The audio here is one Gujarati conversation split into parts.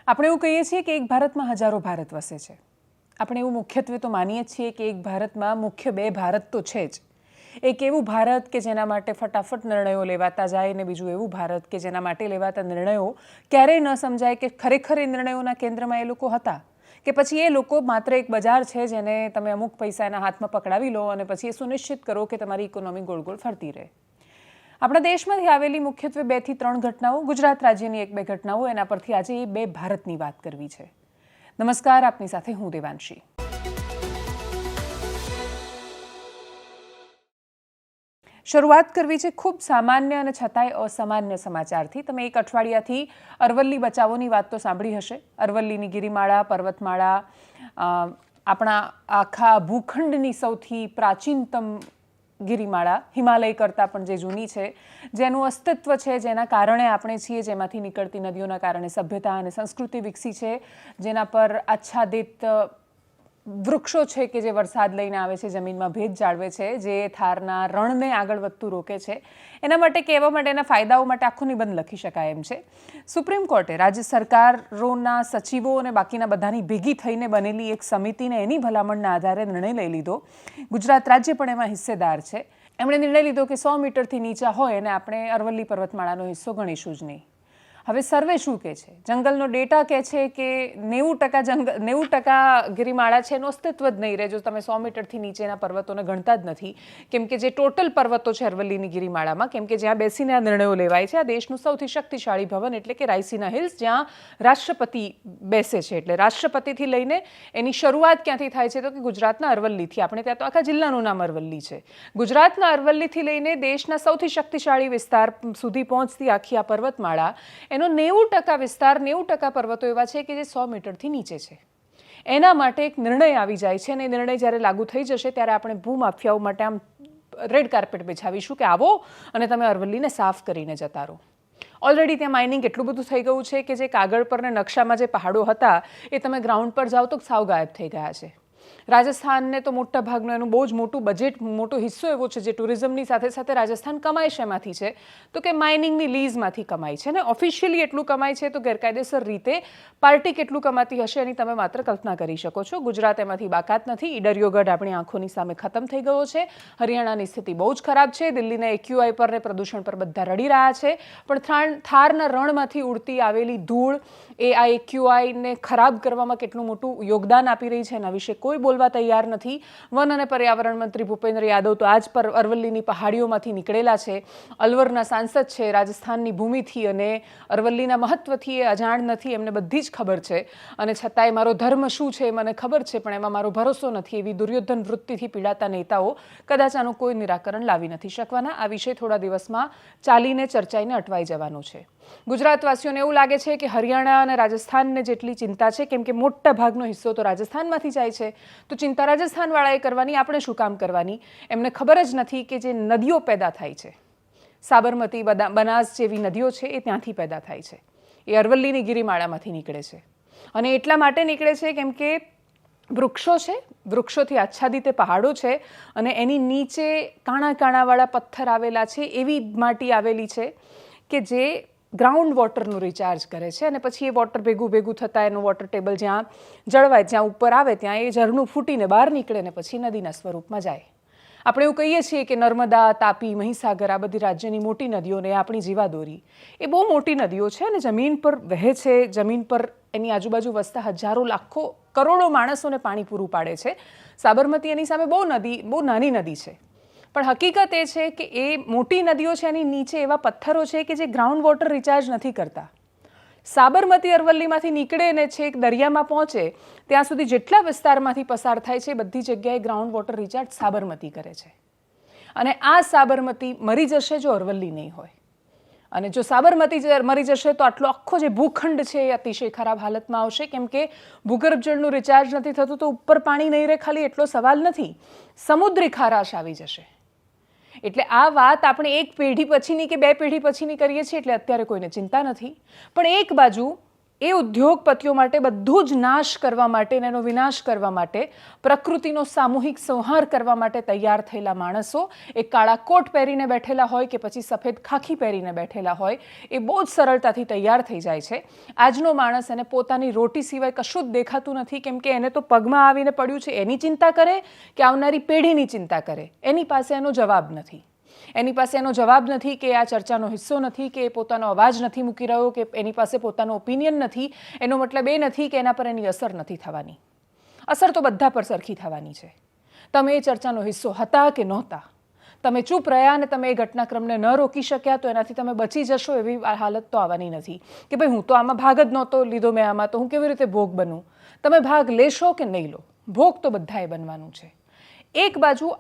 આપણે એવું કહીએ છીએ કે એક ભારતમાં હજારો ભારત વસે છે. આપણે એવું મુખ્યત્વે તો માનીએ છીએ કે એક ભારતમાં મુખ્ય બે ભારત તો છે જ. એક એવું ભારત કે જેના માટે ફટાફટ નિર્ણયો લેવાતા જાય ને બીજું એવું ભારત કે જેના માટે લેવાતા નિર્ણયો ક્યારેય ન સમજાય કે ખરેખર એ નિર્ણયોના કેન્દ્રમાં એ લોકો હતા કે પછી એ લોકો માત્ર એક બજાર છે જેને તમે અમુક પૈસા એના હાથમાં પકડાવી લો અને પછી એ સુનિશ્ચિત કરો કે તમારી ઇકોનોમી ગોળ ગોળ ફરતી રહે. આપણા દેશમાંથી આવેલી મુખ્યત્વે 2 થી 3 ઘટનાઓ, ગુજરાત રાજ્યની 1-2 ઘટનાઓ, એના પરથી આજે એ બે ભારતની વાત કરવી છે. નમસ્કાર, આપની સાથે હું દેવાંશી. શરૂઆત કરવી છે ખૂબ સામાન્ય અને છતાંય અસામાન્ય સમાચારથી. તમે એક અઠવાડિયાથી અરવલ્લી બચાવોની વાત તો સાંભળી હશે. અરવલ્લીની ગિરિમાળા, પર્વતમાળા આપણા આખા ભૂખંડની સૌથી પ્રાચીનતમ ગિરિમાળા, હિમાલય કરતાં પણ જે જૂની છે, જેનું અસ્તિત્વ છે, જેના કારણે આપણે છીએ, જેમાંથી નીકળતી નદીઓના કારણે સભ્યતા અને સંસ્કૃતિ વિકસી છે, જેના પર આચ્છાદિત વૃક્ષો છે કે જે વરસાદ લઈને આવે છે, જમીનમાં ભેજ જાળવે છે, જે થારના રણને આગળ વધતું રોકે છે. એના માટે કહેવા માટેના ફાયદાઓ માટે આખો નિબંધ લખી શકાય એમ છે. સુપ્રીમ કોર્ટે રાજ્ય સરકારોના સચિવો અને બાકીના બધાની ભેગી થઈને બનેલી એક સમિતિને એની ભલામણના આધારે નિર્ણય લઈ લીધો. ગુજરાત રાજ્ય પણ એમાં હિસ્સેદાર છે. એમણે નિર્ણય લીધો કે 100 મીટરથી નીચા હોય અને આપણે અરવલ્લી પર્વતમાળાનો હિસ્સો ગણીશું જ નહીં. હવે સર્વે શું કહે છે? જંગલનો ડેટા કહે છે કે 90% ગિરિમાળા છે એનું અસ્તિત્વ જ નહીં રહે જો તમે 100 મીટરથી નીચેના પર્વતોને ગણતા જ નથી. કેમ કે જે ટોટલ પર્વતો છે અરવલ્લીની ગિરિમાળામાં, કેમ કે જ્યાં બેસીને આ નિર્ણયો લેવાય છે, આ દેશનું સૌથી શક્તિશાળી ભવન એટલે કે રાયસીના હિલ્સ, જ્યાં રાષ્ટ્રપતિ બેસે છે. એટલે રાષ્ટ્રપતિથી લઈને એની શરૂઆત ક્યાંથી થાય છે તો કે ગુજરાતના અરવલ્લીથી. આપણે ત્યાં તો આખા જિલ્લાનું નામ અરવલ્લી છે. ગુજરાતના અરવલ્લીથી લઈને દેશના સૌથી શક્તિશાળી વિસ્તાર સુધી પહોંચતી આખી આ પર્વતમાળા, એનો 90% વિસ્તાર, 90% પર્વતો એવા છે કે જે 100 મીટરથી નીચે છે. એના માટે એક નિર્ણય આવી જાય છે અને નિર્ણય જ્યારે લાગુ થઈ જશે ત્યારે આપણે ભૂમાફિયાઓ માટે આમ રેડ કાર્પેટ બિછાવીશું કે આવો અને તમે અરવલ્લીને સાફ કરીને જતા રહો. ઓલરેડી ત્યાં માઇનિંગ એટલું બધું થઈ ગયું છે કે જે કાગળ પર ને નકશામાં જે પહાડો હતા એ તમે ગ્રાઉન્ડ પર જાઓ તો સાવ ગાયબ થઈ ગયા છે. રાજસ્થાનને તો મોટા ભાગનું એનું બહુ જ મોટું બજેટ, મોટો હિસ્સો એવો છે જે ટુરિઝમની સાથે સાથે રાજસ્થાન કમાય છે એમાંથી છે તો કે માઇનિંગની લીઝમાંથી કમાય છે. ને ઓફિશિયલી એટલું કમાય છે તો ગેરકાયદેસર રીતે પાર્ટી કેટલું કમાતી હશે એની તમે માત્ર કલ્પના કરી શકો છો. ગુજરાત એમાંથી બાકાત નથી. ઈડરિયો ગઢ આપણી આંખોની સામે ખતમ થઈ ગયો છે. હરિયાણાની સ્થિતિ બહુ જ ખરાબ છે. દિલ્હીના AQI પર ને પ્રદૂષણ પર બધા રડી રહ્યા છે. પણ થારના રણમાંથી ઉડતી આવેલી ધૂળ એ આ AQIને ખરાબ કરવામાં કેટલું મોટું યોગદાન આપી રહી છે એના વિશે કોઈ બોલવા તૈયાર નથી. વન અને પર્યાવરણ મંત્રી ભૂપેન્દ્ર યાદવ તો આજ પર અરવલ્લીની પહાડીઓમાંથી નીકળેલા છે. અલવરના સાંસદ છે. રાજસ્થાનની ભૂમિથી અને અરવલ્લીના મહત્વથી એ અજાણ નથી. એમને બધી જ ખબર છે અને છતાંય મારો ધર્મ શું છે મને ખબર છે પણ એમાં મારો ભરોસો નથી એવી દુર્યોધન વૃત્તિથી પીડાતા નેતાઓ કદાચ આનું કોઈ નિરાકરણ લાવી નથી શકવાના. આ વિષય થોડા દિવસમાં ચાલીને ચર્ચાઈને અટવાઈ જવાનો છે. ગુજરાતવાસીઓને એવું લાગે છે કે હરિયાણા અને રાજસ્થાનને જેટલી ચિંતા છે, કેમ કે મોટા ભાગનો હિસ્સો તો રાજસ્થાનમાંથી જાય છે, તો ચિંતા રાજસ્થાનવાળાએ કરવાની, આપણે શું કામ કરવાની? એમને ખબર જ નથી કે જે નદીઓ પેદા થાય છે, સાબરમતી, બનાસ જેવી નદીઓ છે એ ત્યાંથી પેદા થાય છે. એ અરવલ્લીની ગિરિમાળામાંથી નીકળે છે અને એટલા માટે નીકળે છે કેમ કે વૃક્ષો છે, વૃક્ષોથી આચ્છાદિત પહાડો છે અને એની નીચે કાણાવાળા પથ્થર આવેલા છે, એવી માટી આવેલી છે કે જે ગ્રાઉન્ડ વોટરનું રિચાર્જ કરે છે અને પછી એ વોટર ભેગું થતાં એનું વોટર ટેબલ જ્યાં જળવાય, જ્યાં ઉપર આવે ત્યાં એ ઝરણું ફૂટીને બહાર નીકળે ને પછી નદીના સ્વરૂપમાં જાય. આપણે એવું કહીએ છીએ કે નર્મદા, તાપી, મહીસાગર આ બધી રાજ્યની મોટી નદીઓને આપણી જીવાદોરી, એ બહુ મોટી નદીઓ છે અને જમીન પર વહે છે. જમીન પર એની આજુબાજુ વસતા હજારો, લાખો, કરોડો માણસોને પાણી પૂરું પાડે છે. સાબરમતી એની સામે બહુ નાની નદી છે. પણ હકીકત એ છે કે એ મોટી નદીઓ છે એની નીચે એવા પથ્થરો છે કે જે ગ્રાઉન્ડ વોટર રિચાર્જ નથી કરતા. સાબરમતી અરવલ્લીમાંથી નીકળે ને છેક દરિયામાં પહોંચે ત્યાં સુધી જેટલા વિસ્તારમાંથી પસાર થાય છે બધી જગ્યાએ ગ્રાઉન્ડ વોટર રિચાર્જ સાબરમતી કરે છે. અને આ સાબરમતી મરી જશે જો અરવલ્લી નહીં હોય. અને જો સાબરમતી મરી જશે તો આટલો આખો જે ભૂખંડ છે એ અતિશય ખરાબ હાલતમાં આવશે. કેમ કે ભૂગર્ભ જળનું રિચાર્જ નથી થતું તો ઉપર પાણી નહીં રહે, ખાલી એટલો સવાલ નથી, સમુદ્રી ખારાશ આવી જશે. એટલે આ વાત આપણે એક પેઢી પછીની કે 2 પેઢી પછીની કરીએ છીએ એટલે અત્યારે કોઈને ચિંતા નથી. પણ એક બાજુ એ ઉદ્યોગપતિઓ માટે બધું જ નાશ કરવા માટે અને એનો વિનાશ કરવા માટે, પ્રકૃતિનો સામૂહિક સંહાર કરવા માટે તૈયાર થયેલા માણસો, એ કાળા કોટ પહેરીને બેઠેલા હોય કે પછી સફેદ ખાખી પહેરીને બેઠેલા હોય, એ બહુ જ સરળતાથી તૈયાર થઈ જાય છે. આજનો માણસ એને પોતાની રોટી સિવાય કશું જ દેખાતું નથી, કેમ કે એને તો પગમાં આવીને પડ્યું છે એની ચિંતા કરે કે આવનારી પેઢીની ચિંતા કરે, એની પાસે એનો જવાબ નથી. એની પાસે એનો જવાબ નથી કે આ ચર્ચાનો હિસ્સો નથી, કે એ પોતાનો અવાજ નથી મૂકી રહ્યો, કે એની પાસે પોતાનો ઓપિનિયન નથી. એનો મતલબ એ નથી કે એના પર એની અસર નથી થવાની. અસર તો બધા પર સરખી થવાની છે. તમે એ ચર્ચાનો હિસ્સો હતા કે નહોતા, તમે ચૂપ રહ્યા અને તમે એ ઘટનાક્રમને ન રોકી શક્યા તો એનાથી તમે બચી જશો એવી હાલત તો આવવાની નથી કે ભાઈ હું તો આમાં ભાગ જ નહોતો લીધો, મેં આમાં તો હું કેવી રીતે ભોગ બનું. તમે ભાગ લેશો કે નહીં લો, ભોગ તો બધાએ બનવાનું છે. એક બાજુ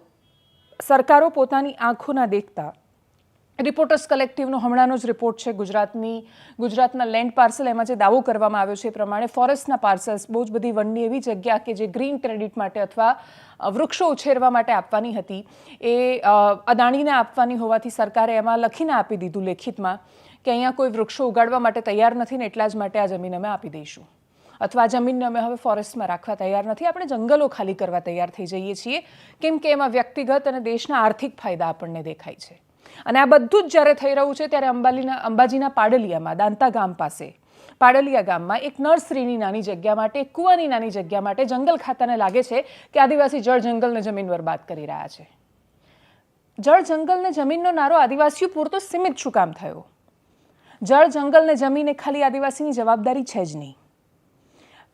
સરકારો પોતાની આંખોના દેખતા, રિપોર્ટર્સ કલેક્ટિવનો હમણાંનો જ રિપોર્ટ છે ગુજરાતના લેન્ડ પાર્સલ, એમાં જે દાવો કરવામાં આવ્યો છે એ પ્રમાણે ફોરેસ્ટના પાર્સલ્સ, બહુ જ બધી વનની એવી જગ્યા કે જે ગ્રીન ક્રેડિટ માટે અથવા વૃક્ષો ઉછેરવા માટે આપવાની હતી, એ અદાણીને આપવાની હોવાથી સરકારે એમાં લખીને આપી દીધું લેખિતમાં કે અહીંયા કોઈ વૃક્ષો ઉગાડવા માટે તૈયાર નથી ને એટલા જ માટે આ જમીન અમે આપી દઈશું, અથવા આ જમીનને અમે હવે ફોરેસ્ટમાં રાખવા તૈયાર નથી, આપણે જંગલો ખાલી કરવા તૈયાર થઈ જઈએ છીએ, કેમ કે એમાં વ્યક્તિગત અને દેશના આર્થિક ફાયદા આપણને દેખાય છે. અને આ બધું જ જ્યારે થઈ રહ્યું છે ત્યારે અંબાજીના પાડલિયામાં, દાંતા ગામ પાસે પાડલિયા ગામમાં એક નર્સરીની નાની જગ્યા માટે, એક કૂવાની નાની જગ્યા માટે જંગલ ખાતાને લાગે છે કે આદિવાસી જળ જંગલને જમીન બરબાદ કરી રહ્યા છે. જળ જંગલને જમીનનો નારો આદિવાસીઓ પૂરતો સીમિત શું કામ થયો? જળ જંગલને જમીન એ ખાલી આદિવાસીની જવાબદારી છે જ નહીં.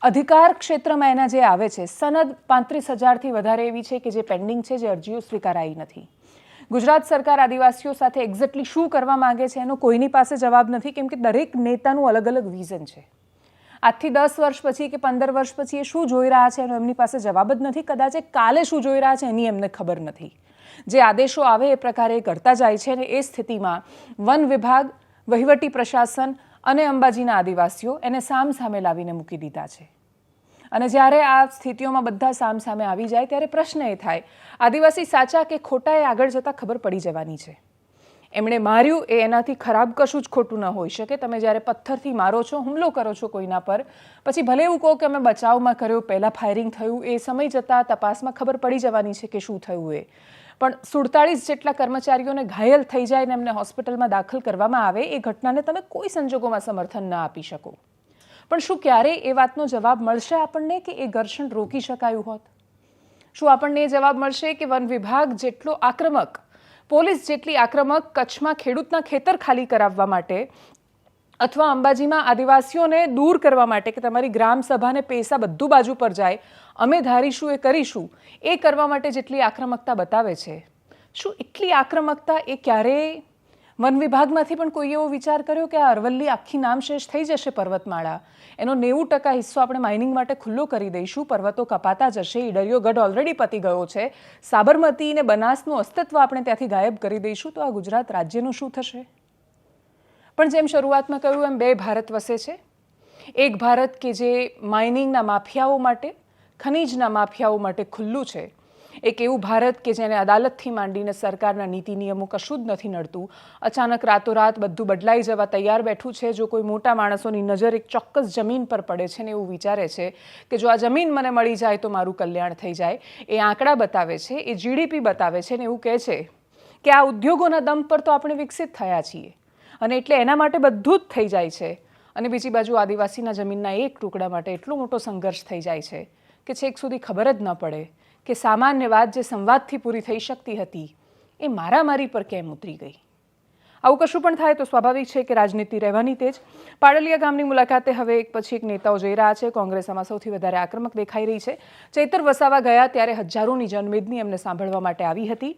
અધિકાર ક્ષેત્રમાં એના જે આવે છે સનદ 35,000થી વધારે એવી છે કે જે પેન્ડિંગ છે, જે અરજીઓ સ્વીકારાઈ નથી. ગુજરાત સરકાર આદિવાસીઓ સાથે એક્ઝેક્ટલી શું કરવા માંગે છે એનો કોઈની પાસે જવાબ નથી, કેમ કે દરેક નેતાનું અલગ અલગ વિઝન છે. આજથી 10 વર્ષ પછી કે 15 વર્ષ પછી એ શું જોઈ રહ્યા છે એનો એમની પાસે જવાબ જ નથી. કદાચ એ કાલે શું જોઈ રહ્યા છે એની એમને ખબર નથી. જે આદેશો આવે એ પ્રકારે એ કરતા જાય છે અને એ સ્થિતિમાં વન વિભાગ, વહીવટી પ્રશાસન અને અંબાજીના આદિવાસીઓ એને સામે લાવીને મૂકી દીધા છે. અને જ્યારે આ સ્થિતિઓમાં બધા સામે આવી જાય ત્યારે પ્રશ્ન એ થાય, આદિવાસી સાચા કે ખોટા એ આગળ જતાં ખબર પડી જવાની છે. એમણે માર્યું એ એનાથી ખરાબ કશું જ ખોટું ન હોઈ શકે. તમે જ્યારે પથ્થરથી મારો છો, હુમલો કરો છો કોઈના પર, પછી ભલે એવું કહો કે અમે બચાવમાં કર્યો, પહેલાં ફાયરિંગ થયું, એ સમય જતાં તપાસમાં ખબર પડી જવાની છે કે શું થયું એ. પણ 47 જેટલા કર્મચારીઓને ઘાયલ થઈ જાય ને એમને હોસ્પિટલમાં દાખલ કરવામાં આવે, એ ઘટનાને તમે કોઈ સંજોગોમાં સમર્થન ન આપી શકો. પણ શું ક્યારેય એ વાતનો જવાબ મળશે આપણને કે એ ઘર્ષણ રોકી શકાયું હોત? શું આપણને એ જવાબ મળશે કે વન વિભાગ જેટલો આક્રમક, પોલીસ જેટલી આક્રમક કચ્છમાં ખેડૂતના ખેતર ખાલી કરાવવા માટે અથવા અંબાજીમાં આદિવાસીઓને દૂર કરવા માટે કે તમારી ગ્રામ સભાને પૈસા બધું બાજુ પર જાય, અમે ધારીશું એ કરીશું, એ કરવા માટે જેટલી આક્રમકતા બતાવે છે, શું એટલી આક્રમકતા એ ક્યારેય વન વિભાગમાંથી પણ કોઈ એવો વિચાર કર્યો કે આ અરવલ્લી આખી નામશેષ થઈ જશે પર્વતમાળા, એનો 90% હિસ્સો આપણે માઇનિંગ માટે ખુલ્લો કરી દઈશું, પર્વતો કપાતા જશે, ઈડરિયો ગઢ ઓલરેડી પતી ગયો છે, સાબરમતી અને બનાસનું અસ્તિત્વ આપણે ત્યાંથી ગાયબ કરી દઈશું, તો આ ગુજરાત રાજ્યનું શું થશે? પણ જેમ શરૂઆતમાં કહ્યું એમ 2 ભારત વસે છે. એક ભારત કે જે માઇનિંગના માફિયાઓ માટે, ખનીજના માફિયાઓ માટે ખુલ્લું છે. એક એવું ભારત કે જેને અદાલતથી માંડીને સરકારના નીતિ નિયમો કશું જ નથી નડતું, અચાનક રાતોરાત બધું બદલાઈ જવા તૈયાર બેઠું છે. જો કોઈ મોટા માણસોની નજર એક ચોક્કસ જમીન પર પડે છે ને એવું વિચારે છે કે જો આ જમીન મને મળી જાય તો મારું કલ્યાણ થઈ જાય, એ આંકડા બતાવે છે, એ જીડીપી બતાવે છે ને એવું કહે છે કે આ ઉદ્યોગોના દમ પર તો આપણે વિકસિત થયા છીએ અને એટલે એના માટે બધું જ થઈ જાય છે. અને બીજી બાજુ આદિવાસીના જમીનના એક ટુકડા માટે એટલો મોટો સંઘર્ષ થઈ જાય છે કે છેક સુધી ખબર જ ન પડે કે સામાન્ય વાત જે સંવાદથી પૂરી થઈ શકતી હતી એ મારામારી પર કેમ ઉતરી ગઈ. આવું કશું પણ થાય તો સ્વાભાવિક છે કે રાજનીતિ રહેવાની તેજ. પાડલિયા ગામની મુલાકાતે હવે એક પછી એક નેતાઓ જઈ રહ્યા છે. કોંગ્રેસ આમાં સૌથી વધારે આક્રમક દેખાઈ રહી છે. ચૈતર વસાવા ગયા ત્યારે હજારોની જનમેદની એમને સાંભળવા માટે આવી હતી.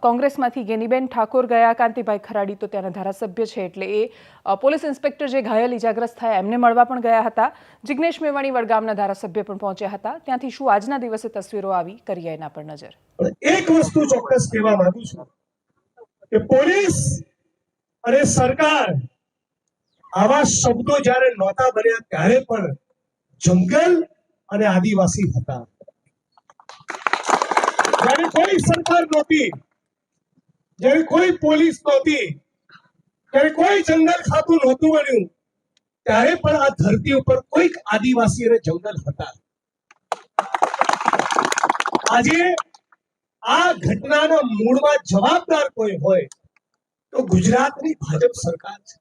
કોંગ્રેસમાંથી ગેનીબેન ઠાકોર ગયા, કાંતિભાઈ ખરાડી તો ત્યાંના ધારાસભ્ય છે એટલે એ પોલીસ ઇન્સ્પેક્ટર જે ઘાયલ ઇજાગ્રસ્ત થયા એમને મળવા પણ ગયા હતા. જિગ્નેશ મેવાણી વડગામના ધારાસભ્ય પણ પહોંચ્યા હતા. ત્યાંથી શું આજના દિવસે તસવીરો આવી, કરીએ એના પર નજર. એક વસ્તુ ચોક્કસ કહેવા માંગુ છું કે પોલીસ અને સરકાર આવા શબ્દો જ્યારે નહોતા બન્યા ત્યારે પણ જંગલ અને આદિવાસી હતા. જ્યારે કોઈ સરકાર નહોતી, જ્યારે કોઈ પોલીસ નહોતી, જ્યારે કોઈ જંગલ ખાતું નહોતું બન્યું, ત્યારે પણ આ ધરતી ઉપર કોઈક આદિવાસી અને જંગલ હતા. આજે આ ઘટનાના મૂળમાં જવાબદાર કોઈ હોય તો ગુજરાતની ભાજપ સરકાર છે.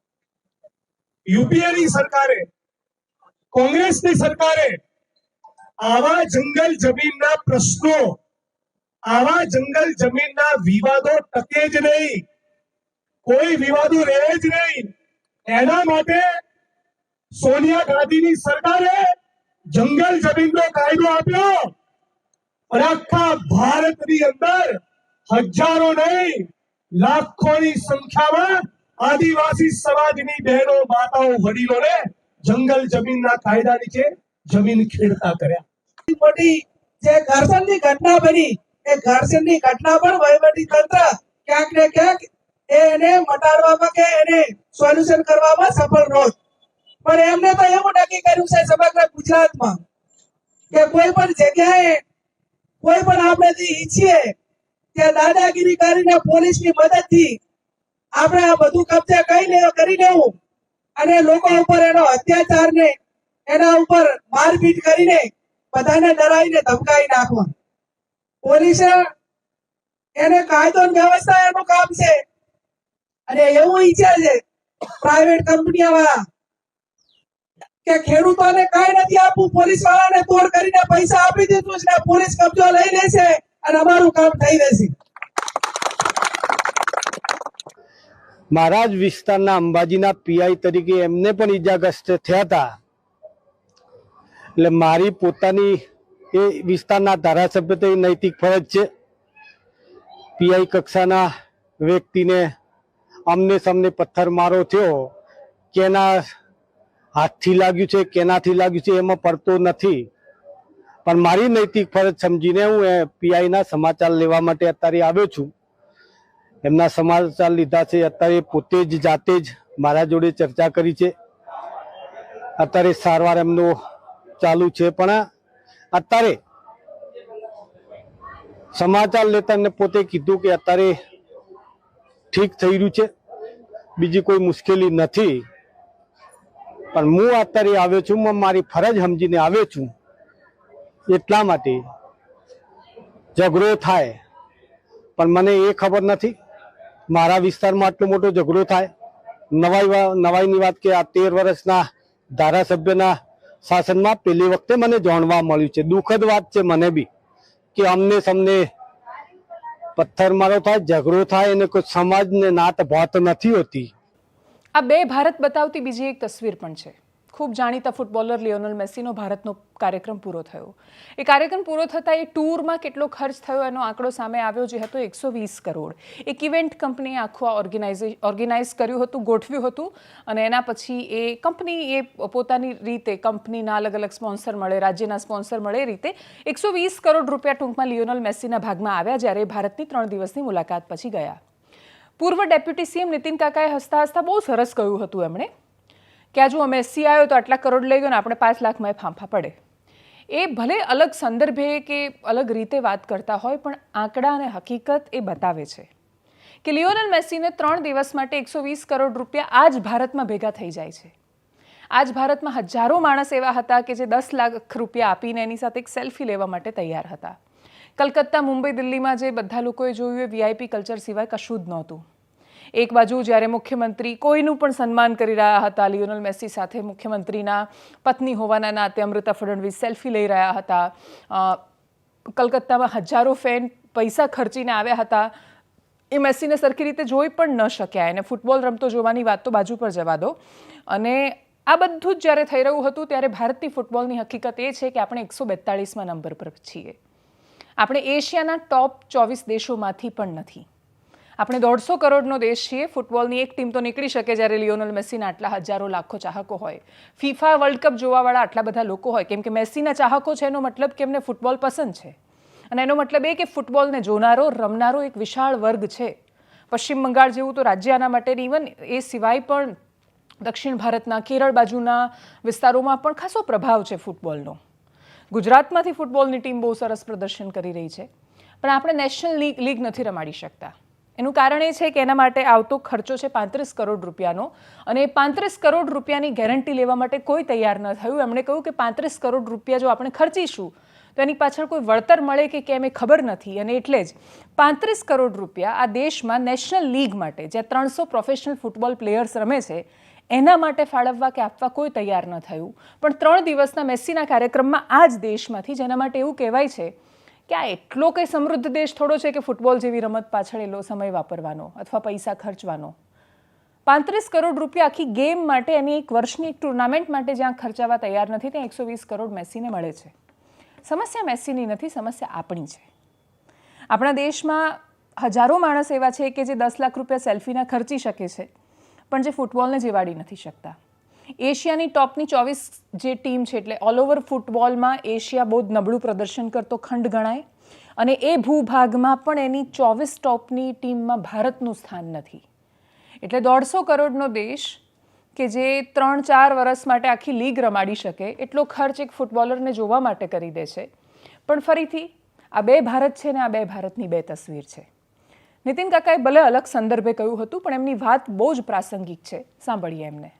યુપીએની સરકારે, કોંગ્રેસની સરકારે આવા જંગલ જમીનના પ્રશ્નો, આવા જંગલ જમીનના વિવાદો ટકે જ નહીં, કોઈ વિવાદો રહે જ નહીં. એના માટે સોનિયા ગાંધીની સરકારે જંગલ જમીનનો કાયદો આપ્યો અને આખા ભારતની અંદર હજારો નહીં લાખોની સંખ્યામાં આદિવાસી સમાજની બહેનો, માતાઓ, વડીલોને જંગલ જમીનના કાયદા નીચે જમીન ખેડતા કર્યા. મોટી જે ઘર્ષણની ઘટના બની, એ ઘર્ષણની ઘટના પણ વહીવટી તંત્ર ક્યાંક ને ક્યાંક એને મટાડવામાં કે એને સોલ્યુશન કરવામાં સફળ નહોત. પણ એમને તો એવું નક્કી કર્યું છે સમગ્ર ગુજરાતમાં કે કોઈ પણ જગ્યાએ, કોઈ પણ આપણે ઈચ્છીએ કે દાદાગીરી કરીને પોલીસની મદદથી આપણે આ બધું કબજે કરી લેવું અને લોકો ઉપર એનો અત્યાચારને, એના ઉપર મારપીટ કરીને બધાને ડરાવીને ધમકાવી નાખવા. પોલીસે એને કાયદો અને વ્યવસ્થા એનું કામ છે અને એવું ઈચ્છે છે પ્રાઇવેટ કંપનીઓ વાળા કે ખેડૂતોને કાંઈ નથી આપવું, પોલીસ વાળાને તોડ કરીને પૈસા આપી દીધું છે, પોલીસ કબજો લઈ લેશે અને અમારું કામ થઈ જશે. મારા જ વિસ્તારના અંબાજીના પીઆઈ તરીકે એમને પણ ઈજાગ્રસ્ત થયા હતા. એટલે મારી પોતાની એ વિસ્તારના ધારાસભ્ય તો નૈતિક ફરજ છે. પીઆઈ કક્ષાના વ્યક્તિને અમને સામને પથ્થરમારો થયો, કેના હાથથી લાગ્યું છે, કેનાથી લાગ્યું છે એમાં પડતો નથી, પણ મારી નૈતિક ફરજ સમજીને હું પીઆઈના સમાચાર લેવા માટે અત્યારે આવ્યો છું. એમના સમાચાર લીધા છે. અત્યારે પોતે જ જાતે જ મારા જોડે ચર્ચા કરી છે. અત્યારે સારવાર એમનો ચાલુ છે, પણ અત્યારે સમાચાર લેતા એમને પોતે કીધું કે અત્યારે ઠીક થઈ રહ્યું છે, બીજી કોઈ મુશ્કેલી નથી. પણ હું અત્યારે આવ્યો છું, મારી ફરજ સમજીને આવ્યો છું. એટલા માટે ઝઘડો થાય, પણ મને એ ખબર નથી મારા વિસ્તારમાં આટલો મોટો ઝઘડો થાય. નવાઈની વાત કે આ 13 વર્ષના ધારાસભ્યના શાસનમાં પહેલી વખતે મને જાણવા મળ્યું છે. દુઃખદ વાત છે મને બી કે અમને સમને પથ્થરમારો થાય, ઝઘડો થાય અને કોઈ સમાજને નાત ભાત નથી હોતી. આ બે ભારત બતાવતી બીજી એક તસવીર પણ છે. ખૂબ જાણીતા ફૂટબોલર લિયોનલ મેસીનો ભારતનો કાર્યક્રમ પૂરો થયો. એ કાર્યક્રમ પૂરો થતાં એ ટૂરમાં કેટલો ખર્ચ થયો એનો આંકડો સામે આવ્યો, જે હતો 120 કરોડ. એક ઇવેન્ટ કંપનીએ આખું ઓર્ગેનાઇઝ કર્યું હતું, ગોઠવ્યું હતું અને એના પછી એ કંપની એ પોતાની રીતે કંપનીના અલગ અલગ સ્પોન્સર મળે, રાજ્યના સ્પોન્સર મળે, એ રીતે 120 કરોડ રૂપિયા ટૂંકમાં લિયોનલ મેસીના ભાગમાં આવ્યા જ્યારે ભારતની 3 દિવસની મુલાકાત પછી ગયા. પૂર્વ ડેપ્યુટી સીએમ નીતિન કાકાએ હસતા હસતા બહુ સરસ કહ્યું હતું એમણે કે આ જો મેસી આવ્યો તો આટલા કરોડ લઈ ગયો ને આપણે 5 લાખમાં ફાંફા પડે. એ ભલે અલગ સંદર્ભે કે અલગ રીતે વાત કરતા હોય, પણ આંકડા અને હકીકત એ બતાવે છે કે લિયોનલ મેસીને 3 દિવસ માટે 120 કરોડ રૂપિયા આજ ભારતમાં ભેગા થઈ જાય છે. આજ ભારતમાં હજારો માણસ એવા હતા કે જે 10 લાખ રૂપિયા આપીને એની સાથે એક સેલ્ફી લેવા માટે તૈયાર હતા. કલકત્તા, મુંબઈ, દિલ્હીમાં જે બધા લોકોએ જોયું એ વીઆઈપી કલ્ચર સિવાય કશું જ નહોતું. એક બાજુ જ્યારે મુખ્યમંત્રી કોઈનું પણ સન્માન કરી રહ્યા હતા, લિયોનલ મેસી સાથે મુખ્યમંત્રીના પત્ની હોવાના નાતે અમૃતા ફડણવીસ સેલ્ફી લઈ રહ્યા હતા. કલકત્તામાં હજારો ફેન પૈસા ખર્ચીને આવ્યા હતા. એ મેસીને સરખી રીતે જોઈ પણ ન શક્યા. એને ફૂટબોલ રમતો જોવાની વાત તો બાજુ પર જવા દો. અને આ બધું જ જ્યારે થઈ રહ્યું હતું ત્યારે ભારતની ફૂટબોલની હકીકત એ છે કે આપણે 142માં નંબર પર છીએ. આપણે એશિયાના ટોપ 24 દેશોમાંથી પણ નથી. આપણે 150 કરોડનો દેશ છીએ. ફૂટબોલની એક ટીમ તો નીકળી શકે જ્યારે લિયોનલ મેસીના આટલા હજારો લાખો ચાહકો હોય, ફીફા વર્લ્ડ કપ જોવાવાળા આટલા બધા લોકો હોય. કેમ કે મેસીના ચાહકો છે એનો મતલબ કે એમને ફૂટબોલ પસંદ છે અને એનો મતલબ એ કે ફૂટબોલને જોનારો, રમનારો એક વિશાળ વર્ગ છે. પશ્ચિમ બંગાળ જેવું તો રાજ્ય આના માટે, ઇવન એ સિવાય પણ દક્ષિણ ભારતના કેરળ બાજુના વિસ્તારોમાં પણ ખાસો પ્રભાવ છે ફૂટબોલનો. ગુજરાતમાંથી ફૂટબોલની ટીમ બહુ સરસ પ્રદર્શન કરી રહી છે, પણ આપણે નેશનલ લીગ નથી રમાડી શકતા. એનું કારણ એ છે કે એના માટે આવતો ખર્ચો છે 35 કરોડ રૂપિયાનો, અને 35 કરોડ રૂપિયાની ગેરંટી લેવા માટે કોઈ તૈયાર ન થયું. એમણે કહ્યું કે 35 કરોડ રૂપિયા જો આપણે ખર્ચીશું તો એની પાછળ કોઈ વળતર મળે કે કેમ એ ખબર નથી, અને એટલે જ 35 કરોડ રૂપિયા આ દેશમાં નેશનલ લીગ માટે, જ્યાં 300 પ્રોફેશનલ ફૂટબોલ પ્લેયર્સ રમે છે, એના માટે ફાળવવા કે આપવા કોઈ તૈયાર ન થયું. પણ 3 દિવસના મેસ્સીના કાર્યક્રમમાં આ જ દેશમાંથી, જેના માટે એવું કહેવાય છે કે આ એટલો કંઈ સમૃદ્ધ દેશ થોડો છે કે ફૂટબોલ જેવી રમત પાછળ એટલો સમય વાપરવાનો અથવા પૈસા ખર્ચવાનો, 35 કરોડ રૂપિયા આખી ગેમ માટે, એની એક વર્ષની એક ટુર્નામેન્ટ માટે જ્યાં ખર્ચાવા તૈયાર નથી, ત્યાં 120 કરોડ મેસ્સીને મળે છે. સમસ્યા મેસ્સીની નથી, સમસ્યા આપણી છે. આપણા દેશમાં હજારો માણસ એવા છે કે જે 10 લાખ રૂપિયા સેલ્ફીના ખર્ચી શકે છે, પણ જે ફૂટબોલને જીવાડી નથી શકતા. એશિયાની ટોપની 24 જે ટીમ છે, એટલે ઓલ ઓવર ફૂટબોલમાં એશિયા બહુ જ નબળું પ્રદર્શન કરતો ખંડ ગણાય, અને એ ભૂભાગમાં પણ એની 24 ટોપની ટીમમાં ભારતનું સ્થાન નથી. એટલે 150 કરોડનો દેશ કે જે 3-4 વર્ષ માટે આખી લીગ રમાડી શકે એટલો ખર્ચ એક ફૂટબોલરને જોવા માટે કરી દે છે. પણ ફરીથી આ બે ભારત છે ને આ બે ભારતની બે તસવીર છે. નીતિન કાકાએ ભલે અલગ સંદર્ભે કહ્યું હતું, પણ એમની વાત બહુ જ પ્રાસંગિક છે. સાંભળીએ એમને.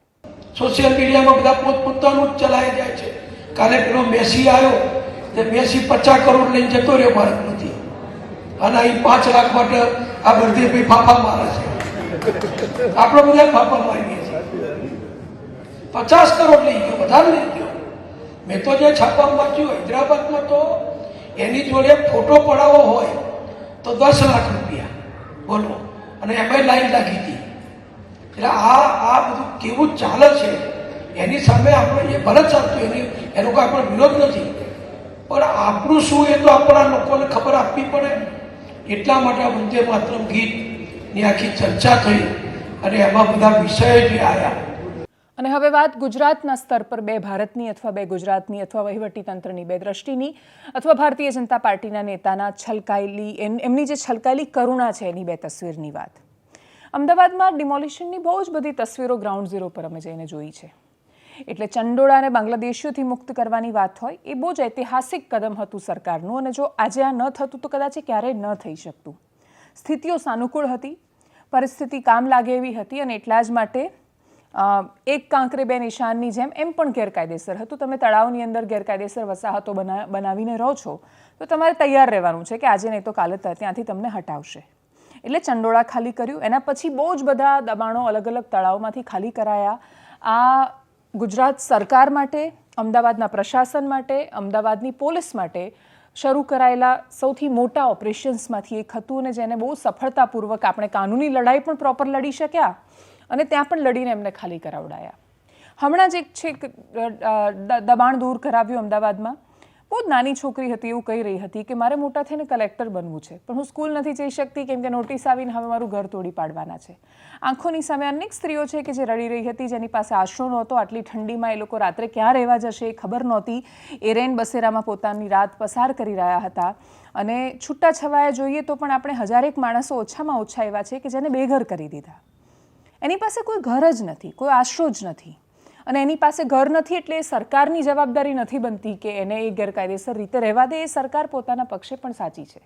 સોશિયલ મીડિયામાં બધા પોતપોતાનું જ ચલાવી જાય છે. કાલે પેલો મેસી આવ્યો તે મેસી 50 કરોડ લઈને જતો રહ્યો ભારતમાંથી, અને અહીં 5 લાખ માટે આ બળદેવભાઈ ફાફા મારે છે. આપણે બધા ફાફા મારીએ છીએ. 50 કરોડ લઈ ગયો, વધારે લઈ ગયો. મેં તો જે છાપામાં વાંચ્યું, હૈદરાબાદમાં તો એની જોડે ફોટો પડાવવો હોય તો 10 લાખ રૂપિયા બોલો, અને એમાં લાઈન લાગી હતી. એટલે આ બધું કેવું ચાલે છે એની સામે આપણે એ ભલે ચાલતું, એનો કોઈ આપણો વિરોધ નથી, પણ આપણું શું એ તો આપણા લોકોને ખબર આપવી પડે. એટલા માટે વંદે માતરમ ગીતની આખી ચર્ચા થઈ, અને એમાં બધા વિષયો જે આવ્યા. અને હવે વાત ગુજરાતના સ્તર પર બે ભારતની અથવા બે ગુજરાતની અથવા વહીવટીતંત્રની બે દ્રષ્ટિની અથવા ભારતીય જનતા પાર્ટીના નેતાના એમની જે છલકાયેલી કરુણા છે એની બે તસવીરની વાત. અમદાવાદમાં ડિમોલિશનની બહુ જ બધી તસવીરો ગ્રાઉન્ડ ઝીરો પર અમે જઈને જોઈ છે. એટલે ચંડોળાને બાંગ્લાદેશીઓથી મુક્ત કરવાની વાત હોય, એ બહુ જ ઐતિહાસિક કદમ હતું સરકારનું, અને જો આજે આ ન થતું તો કદાચ એ ક્યારેય ન થઈ શકતું. સ્થિતિઓ સાનુકૂળ હતી, પરિસ્થિતિ કામ લાગે એવી હતી, અને એટલા જ માટે એક કાંકરે બે નિશાનની જેમ એમ પણ ગેરકાયદેસર હતું. તમે તળાવની અંદર ગેરકાયદેસર વસાહતો બનાવીને રહો છો તો તમારે તૈયાર રહેવાનું છે કે આજે નહીં તો કાલે ત્યાંથી તમને હટાવશે. એટલે ચંડોળા ખાલી કર્યું. એના પછી બહુ જ બધા દબાણો અલગ અલગ તળાવમાંથી ખાલી કરાયા. આ ગુજરાત સરકાર માટે, અમદાવાદના પ્રશાસન માટે, અમદાવાદની પોલીસ માટે શરૂ કરાયેલા સૌથી મોટા ઓપરેશન્સમાંથી એક હતું, અને જેને બહુ સફળતાપૂર્વક આપણે કાનૂની લડાઈ પણ પ્રોપર લડી શક્યા, અને ત્યાં પણ લડીને એમને ખાલી કરાવડાયા. હમણાં જ એક છે દબાણ દૂર કરાવ્યું અમદાવાદમાં. બહુ જ નાની છોકરી હતી, એવું કહી રહી હતી કે મારે મોટા થઈને કલેક્ટર બનવું છે, પણ હું સ્કૂલ નથી જઈ શકતી કેમ કે નોટિસ આવીને હવે મારું ઘર તોડી પાડવાના છે. આંખોની સામે અનેક સ્ત્રીઓ છે કે જે રડી રહી હતી, જેની પાસે આશરો નહોતો. આટલી ઠંડીમાં એ લોકો રાત્રે ક્યાં રહેવા જશે એ ખબર નહોતી. એ રેન બસેરામાં પોતાની રાત પસાર કરી રહ્યા હતા. અને છૂટા છવાયા જોઈએ તો પણ આપણે 1000 માણસો ઓછામાં ઓછા એવા છે કે જેને બેઘર કરી દીધા. એની પાસે કોઈ ઘર જ નથી, કોઈ આશરો જ નથી, અને એની પાસે ઘર નથી એટલે એ સરકારની જવાબદારી નથી બનતી કે એને એ ગેરકાયદેસર રીતે રહેવા દે. એ સરકાર પોતાના પક્ષે પણ સાચી છે.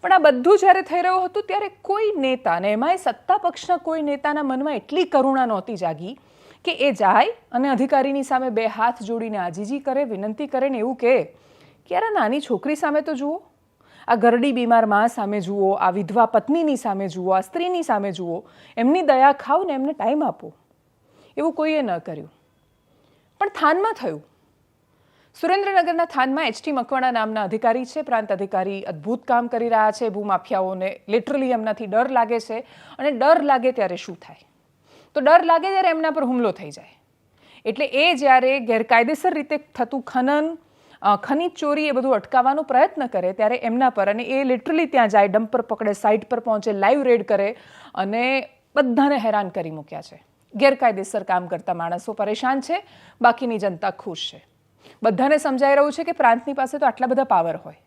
પણ આ બધું જ્યારે થઈ રહ્યું હતું ત્યારે કોઈ નેતા, અને એમાંય સત્તા પક્ષના કોઈ નેતાના મનમાં એટલી કરુણા નહોતી જાગી કે એ જાય અને અધિકારીની સામે બે હાથ જોડીને આજીજી કરે, વિનંતી કરે ને એવું કહે કે યાર નાની છોકરી સામે તો જુઓ, આ ગરડી બીમાર મા સામે જુઓ, આ વિધવા પત્નીની સામે જુઓ, આ સ્ત્રીની સામે જુઓ, એમની દયા ખાઓ ને એમને ટાઈમ આપો. એવું કોઈએ ન કર્યું. પણ થાનમાં થયું. સુરેન્દ્રનગરના થાનમાં એચટી મકવાણા નામના અધિકારી છે, પ્રાંત અધિકારી, અદ્ભુત કામ કરી રહ્યા છે. ભૂમાફિયાઓને લિટરલી એમનાથી ડર લાગે છે, અને ડર લાગે ત્યારે શું થાય? તો ડર લાગે ત્યારે એમના પર હુમલો થઈ જાય. એટલે એ જ્યારે ગેરકાયદેસર રીતે થતું ખનન, ખનીજ ચોરી એ બધું અટકાવવાનો પ્રયત્ન કરે ત્યારે એમના પર, અને એ લિટરલી ત્યાં જાય, ડમ્પર પકડે, સાઇટ પર પહોંચે, લાઈવ રેડ કરે, અને બધાને હેરાન કરી મૂક્યા છે. ગેરકાયદેસર કામ કરતા માણસો પરેશાન છે, બાકીની જનતા ખુશ છે. બધાને સમજાઈ રહ્યું છે કે પ્રાંતની પાસે તો આટલા બધા પાવર હોય.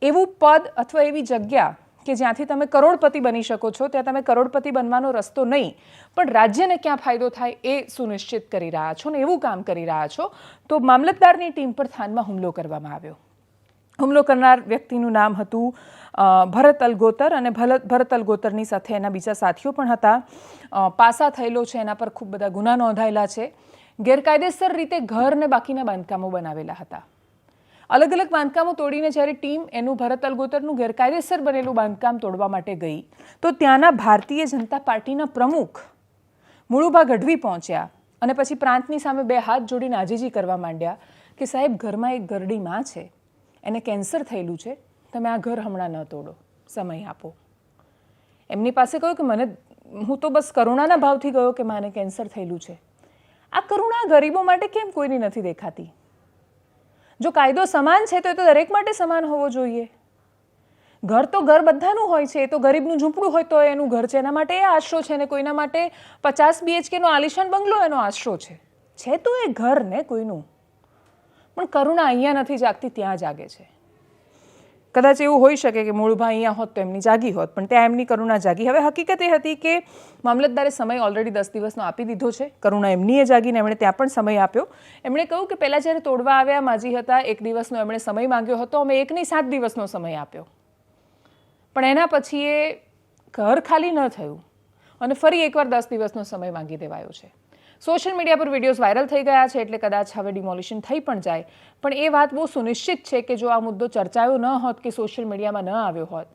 એવું પદ અથવા એવી જગ્યા કે જ્યાંથી તમે કરોડપતિ બની શકો છો, ત્યાં તમે કરોડપતિ બનવાનો રસ્તો નહીં, પણ રાજ્યને ક્યાં ફાયદો થાય એ સુનિશ્ચિત કરી રહ્યા છો, ને એવું કામ કરી રહ્યા છો. તો મામલતદારની ટીમ પર થાનમાં હુમલો કરવામાં આવ્યો. હુમલો કરનાર વ્યક્તિનું નામ હતું ભરત અલગોતર અને ભરત અલગોતરની સાથે એના બીજા સાથીઓ પણ હતા. પાસા થયેલો છે, એના પર ખૂબ બધા ગુના નોંધાયેલા છે. ગેરકાયદેસર રીતે ઘર ને બાકીના બાંધકામો બનાવેલા હતા. અલગ અલગ બાંધકામો તોડીને જ્યારે ટીમ એનું ભરત અલગોતરનું ગેરકાયદેસર બનેલું બાંધકામ તોડવા માટે ગઈ તો ત્યાંના ભારતીય જનતા પાર્ટીના પ્રમુખ મુળુભા ગઢવી પહોંચ્યા અને પછી પ્રાંતની સામે બે હાથ જોડીને આજીજી કરવા માંડ્યા કે સાહેબ, ઘરમાં એક ગરડી માં છે, એને કેન્સર થયેલું છે, તમે આ ઘર હમણાં ન તોડો, સમય આપો. એમની પાસે કહ્યું કે હું તો બસ કરુણાના ભાવથી ગયો કે માને કેન્સર થયેલું છે. આ કરુણા ગરીબો માટે કેમ કોઈની નથી દેખાતી? જો કાયદો સમાન છે તો એ તો દરેક માટે સમાન હોવો જોઈએ. ઘર તો ઘર બધાનું હોય છે. એ તો ગરીબનું ઝૂંપડું હોય તો એનું ઘર છે, એના માટે એ આશરો છે, ને કોઈના માટે 50 BHK નો આલિશાન બંગલો એનો આશરો છે તો એ ઘર ને કોઈનું. પણ કરુણા અહીંયા નથી જાગતી, ત્યાં જાગે છે. કદાચ એવું હોઈ શકે કે મૂળભા અહીંયા હોત તો એમની જાગી હોત, પણ ત્યાં એમની કરુણા જાગી. હવે હકીકત એ હતી કે મામલતદારે સમય ઓલરેડી 10 દિવસનો આપી દીધો છે. કરુણા એમની એ જાગીને એમણે ત્યાં પણ સમય આપ્યો. એમણે કહ્યું કે પહેલાં જ્યારે તોડવા આવ્યા માજી હતા 1 દિવસનો એમણે સમય માંગ્યો હતો, અમે 1 નહીં 7 દિવસનો સમય આપ્યો. પણ એના પછી એ ઘર ખાલી ન થયું અને ફરી એકવાર 10 દિવસનો સમય માંગી દેવાયો છે. સોશિયલ મીડિયા પર વિડીયોઝ વાયરલ થઈ ગયા છે, એટલે કદાચ હવે ડિમોલિશન થઈ પણ જાય. પણ એ વાત બહુ સુનિશ્ચિત છે કે જો આ મુદ્દો ચર્ચાયો ન હોત કે સોશિયલ મીડિયામાં ન આવ્યો હોત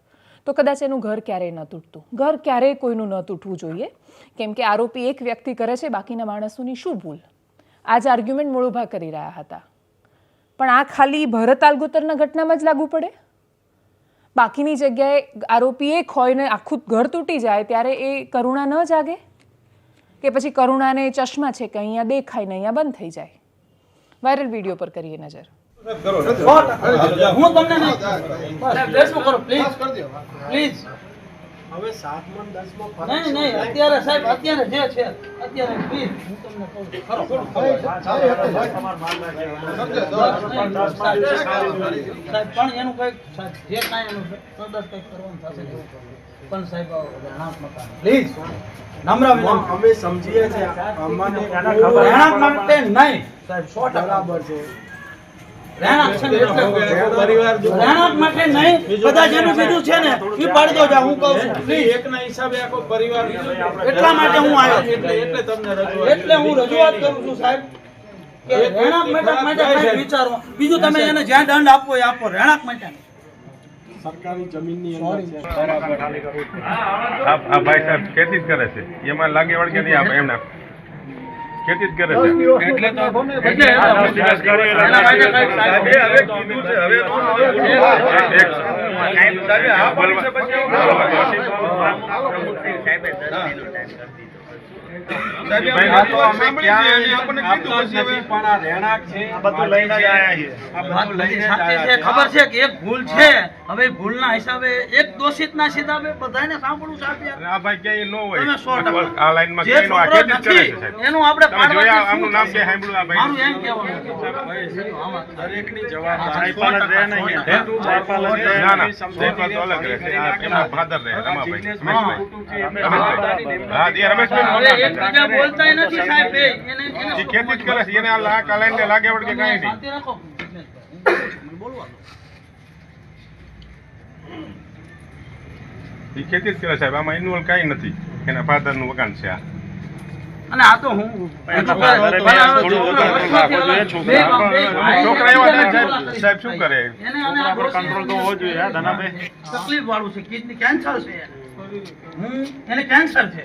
તો કદાચ એનું ઘર ક્યારેય ન તૂટતું. ઘર ક્યારેય કોઈનું ન તૂટવું જોઈએ, કેમ કે આરોપી એક વ્યક્તિ કરે છે, બાકીના માણસોની શું ભૂલ? આ જ આર્ગ્યુમેન્ટ મુળુભા કરી રહ્યા હતા. પણ આ ખાલી ભરત અલગોતરના ઘટનામાં જ લાગુ પડે? બાકીની જગ્યાએ આરોપી એક હોય ને આખું ઘર તૂટી જાય ત્યારે એ કરુણા ન જાગે? કે પછી કરુણાને ચશ્મા છે કે અહીંયા દેખાય ને અહીંયા બંધ થઈ જાય? વાયરલ વિડીયો પર કરીએ નજર. હું તમને નહીં કરો પ્લીઝ પ્લીઝ. હવે 7 માં 10 માં નહીં અત્યારે સાહેબ અત્યારે જે છે અત્યારે પ્લીઝ હું તમને કહું છું ખરો સાહેબ પણ એનું કઈક જે કાંઈ એનું કદાચ કંઈક કરવાનું થશે પણ સાહેબ પ્લીઝ નમ્ર વિનંતી. અમે સમજીએ છીએ અમને રહેણાંક માટે નહીં સાહેબ 100% બરાબર છે. રહેણાંક છે પરિવાર રહેણાંક માટે નહીં, બધા જેનું બીજું છે ને એ પાડી દો. હું કહું છું પ્લીઝ એકના હિસાબે આખો પરિવાર એટલા માટે હું આવ્યો એટલે તમને રજૂઆત એટલે હું રજૂઆત કરું છું સાહેબ કે રહેણાંક માટે કંઈ વિચારો. બીજું તમે એને જ્યાં દંડ આપવો એ આપો. રહેણાંક માટે સરકારી જમીનની અંદર આ ભાઈ સાહેબ ખેતી જ કરે છે, એમાં લાગે વળગે નહીં આપે એમને ખેતી જ કરે છે એટલે તો ખબર છે કે એક ભૂલ છે. હવે ભૂલના હિસાબે એક દોષિતના હિસાબે બધાને સાંભળવું છે. આ ભાઈ ક્યાંય ન હોય તમે 100% આ લાઈનમાં ક્યાંય નો આ ખેતી જ કરે છે સાહેબ. એનું આપણે તમે જોયા આમનું નામ કે સાંભળ્યું આ મારું ભાઈ? એમ કહેવાનું દરેકની જવાબદારી ના ના જયપાલ તો અલગ રહે છે. એમના ફાધર રહે રમાભાઈ હા એ રમેશભાઈ એકબીજા બોલતા નથી સાહેબ. એ ખેતી જ કરે છે, એને આ લાઈન લાગે વળગે કાંઈ નહીં. શાંતિ રાખો. બોલવા એ ખેતી જ કરે સાહેબ, આમાં ઇન્વોલ્વ કાંઈ નથી. એના ફાધર નું વગાણ છે આ. અને આ તો હું છોકરા એવા સાહેબ શું કરે? કંટ્રોલ તો હોવો જોઈએ ધનાભાઈ. તકલીફ વાળું છે, કિડની કેન્સર છે. હું એને કેન્સર છે.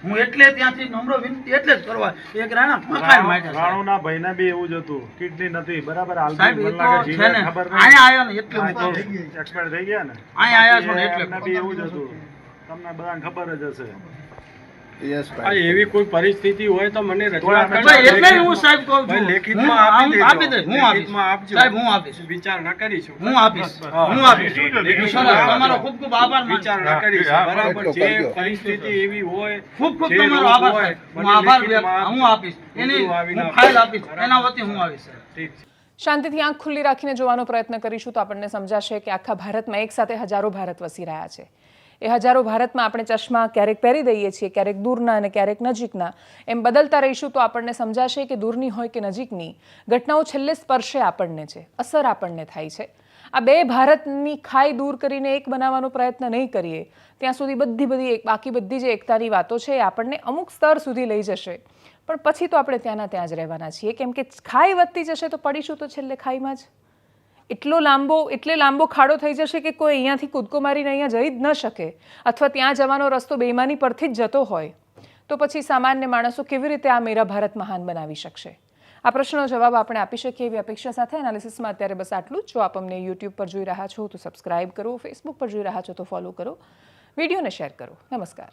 હું એટલે ત્યાંથી નમ્ર વિનંતી એટલે જ કરવા એક રાણા મકાન માટે રાણુના ભાઈને બી એવું જ હતું, કિડની નથી બરાબર. સાહેબ એ તો છે ને અહીંયા આયા ને એટલે હું કહું છું. એક્સપાયર થઈ ગયા ને અહીંયા આયા છો ને એટલે એમને બી એવું જ હતું. તમને બધાને ખબર જ હશે. એવી કોઈ પરિસ્થિતિ હોય તો મને રજૂઆત ભાઈ એટલે હું સાહેબ કહું છું લેખિતમાં આપી દેજો. હું આપીશ સાહેબ હું આપીશ વિચારણા કરીશું. હું આપીશ તમારો ખૂબ ખૂબ આભાર વિચારણા કરીશું બરાબર. જે પરિસ્થિતિ એવી હોય ખૂબ ખૂબ તમારો આભાર હું આભાર હું આપીશ એની હું ફાઇલ આપીશ એના વતી હું આવીશ. ઠીક છે. શાંતિથી આંખ ખુલ્લી રાખીને જોવાનો પ્રયત્ન કરીશું તો આપણને સમજાશે કે આખા ભારતમાં એક સાથે હજારો ભારત વસી રહ્યા છે. એ હજારો ભારતમાં આપણે ચશ્મા ક્યારેક પહેરી દઈએ છીએ, ક્યારેક દૂરના અને ક્યારેક નજીકના, એમ બદલતા રહીશું તો આપણને સમજાશે કે દૂરની હોય કે નજીકની ઘટનાઓ છેલ્લે સ્પર્શે આપણને છે, અસર આપણને થાય છે. આ બે ભારતની ખાઈ દૂર કરીને એક બનાવવાનો પ્રયત્ન નહીં કરીએ ત્યાં સુધી બાકી બધી જે એકતાની વાતો છે એ આપણને અમુક સ્તર સુધી લઈ જશે, પણ પછી તો આપણે ત્યાંના ત્યાં જ રહેવાના છીએ, કેમ કે ખાઈ વધતી જશે તો પડીશું તો છેલ્લે ખાઈમાં જ. એટલે લાંબો ખાડો થઈ જશે કે કોઈ અહીંયાથી કૂદકો મારીને અહીંયા જઈ જ ન શકે, અથવા ત્યાં જવાનો રસ્તો બેઈમાની પરથી જ જતો હોય, તો પછી સામાન્ય માણસો કેવી રીતે આ મેરા ભારત મહાન બનાવી શકશે? આ પ્રશ્નનો જવાબ આપણે આપી શકીએ એવી અપેક્ષા સાથે એનાલિસિસમાં અત્યારે બસ આટલું જ. જો આપ અમને યુટ્યુબ પર જોઈ રહ્યા છો તો સબસ્ક્રાઇબ કરો, ફેસબુક પર જોઈ રહ્યા છો તો ફોલો કરો, વિડીયોને શેર કરો. નમસ્કાર.